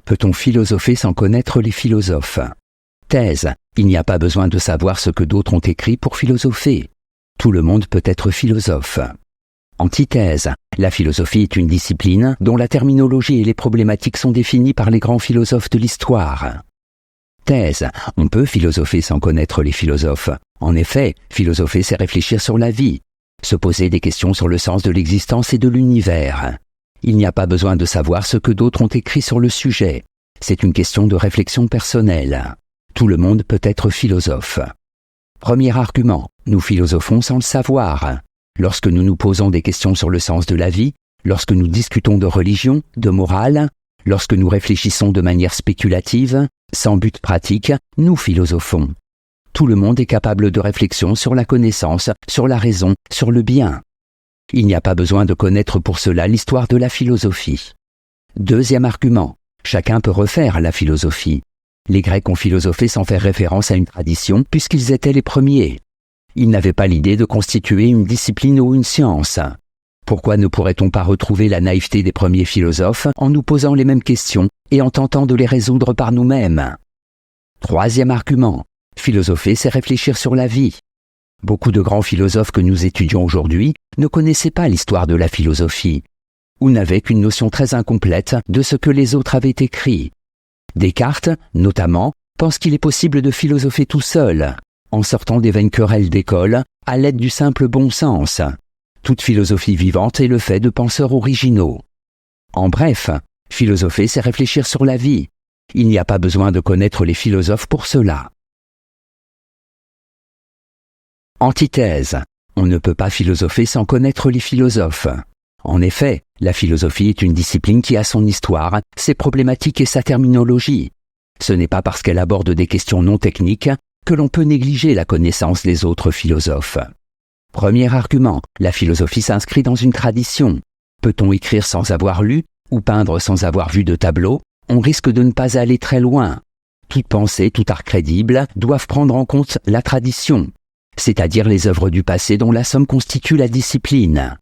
Peut-on philosopher sans connaître les philosophes? Thèse. Il n'y a pas besoin de savoir ce que d'autres ont écrit pour philosopher. Tout le monde peut être philosophe. Antithèse. La philosophie est une discipline dont la terminologie et les problématiques sont définies par les grands philosophes de l'histoire. Thèse. On peut philosopher sans connaître les philosophes. En effet, philosopher, c'est réfléchir sur la vie, se poser des questions sur le sens de l'existence et de l'univers. Il n'y a pas besoin de savoir ce que d'autres ont écrit sur le sujet. C'est une question de réflexion personnelle. Tout le monde peut être philosophe. Premier argument. Nous philosophons sans le savoir. Lorsque nous nous posons des questions sur le sens de la vie, lorsque nous discutons de religion, de morale, lorsque nous réfléchissons de manière spéculative, sans but pratique, nous philosophons. Tout le monde est capable de réflexion sur la connaissance, sur la raison, sur le bien. Il n'y a pas besoin de connaître pour cela l'histoire de la philosophie. Deuxième argument. Chacun peut refaire la philosophie. Les Grecs ont philosophé sans faire référence à une tradition puisqu'ils étaient les premiers. Ils n'avaient pas l'idée de constituer une discipline ou une science. Pourquoi ne pourrait-on pas retrouver la naïveté des premiers philosophes en nous posant les mêmes questions et en tentant de les résoudre par nous-mêmes? Troisième argument. Philosopher, c'est réfléchir sur la vie. Beaucoup de grands philosophes que nous étudions aujourd'hui ne connaissaient pas l'histoire de la philosophie, ou n'avaient qu'une notion très incomplète de ce que les autres avaient écrit. Descartes, notamment, pense qu'il est possible de philosopher tout seul, en sortant des vaines querelles d'école, à l'aide du simple bon sens. Toute philosophie vivante est le fait de penseurs originaux. En bref, philosopher, c'est réfléchir sur la vie. Il n'y a pas besoin de connaître les philosophes pour cela. Antithèse. On ne peut pas philosopher sans connaître les philosophes. En effet, la philosophie est une discipline qui a son histoire, ses problématiques et sa terminologie. Ce n'est pas parce qu'elle aborde des questions non techniques que l'on peut négliger la connaissance des autres philosophes. Premier argument, la philosophie s'inscrit dans une tradition. Peut-on écrire sans avoir lu ou peindre sans avoir vu de tableau? On risque de ne pas aller très loin. Toute pensée, tout art crédible doivent prendre en compte la tradition, c'est-à-dire les œuvres du passé dont la somme constitue la discipline.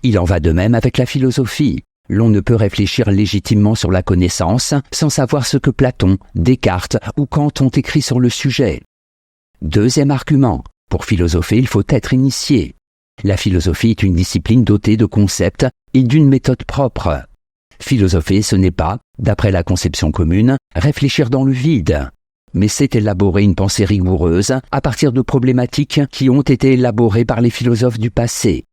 Il en va de même avec la philosophie. L'on ne peut réfléchir légitimement sur la connaissance sans savoir ce que Platon, Descartes ou Kant ont écrit sur le sujet. Deuxième argument. Pour philosopher, il faut être initié. La philosophie est une discipline dotée de concepts et d'une méthode propre. Philosopher, ce n'est pas, d'après la conception commune, réfléchir dans le vide, mais c'est élaborer une pensée rigoureuse à partir de problématiques qui ont été élaborées par les philosophes du passé.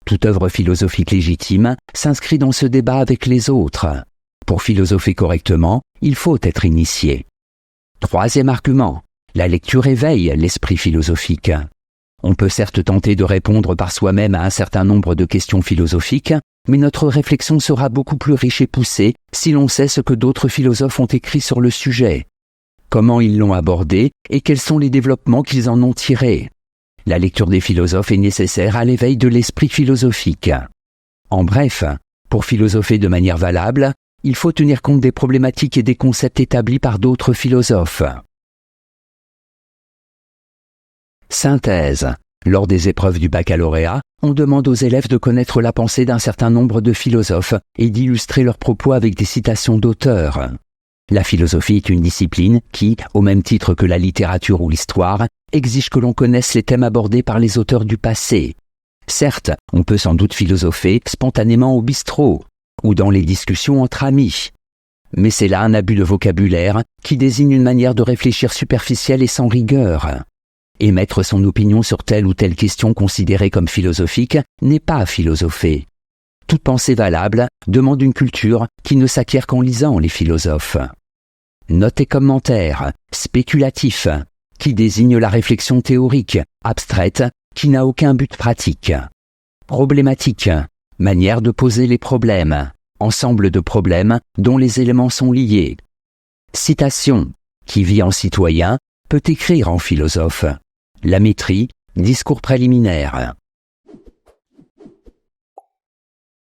Toute œuvre philosophique légitime s'inscrit dans ce débat avec les autres. Pour philosopher correctement, il faut être initié. Troisième argument. La lecture éveille l'esprit philosophique. On peut certes tenter de répondre par soi-même à un certain nombre de questions philosophiques, mais notre réflexion sera beaucoup plus riche et poussée si l'on sait ce que d'autres philosophes ont écrit sur le sujet, comment ils l'ont abordé et quels sont les développements qu'ils en ont tirés. La lecture des philosophes est nécessaire à l'éveil de l'esprit philosophique. En bref, pour philosopher de manière valable, il faut tenir compte des problématiques et des concepts établis par d'autres philosophes. Synthèse. Lors des épreuves du baccalauréat, on demande aux élèves de connaître la pensée d'un certain nombre de philosophes et d'illustrer leurs propos avec des citations d'auteurs. La philosophie est une discipline qui, au même titre que la littérature ou l'histoire, exige que l'on connaisse les thèmes abordés par les auteurs du passé. Certes, on peut sans doute philosopher spontanément au bistrot ou dans les discussions entre amis. Mais c'est là un abus de vocabulaire qui désigne une manière de réfléchir superficielle et sans rigueur. Émettre son opinion sur telle ou telle question considérée comme philosophique n'est pas philosopher. Toute pensée valable demande une culture qui ne s'acquiert qu'en lisant les philosophes. Note et commentaire, spéculatif, qui désigne la réflexion théorique, abstraite, qui n'a aucun but pratique. Problématique, manière de poser les problèmes, ensemble de problèmes dont les éléments sont liés. Citation, qui vit en citoyen, peut écrire en philosophe. La métrie, discours préliminaire.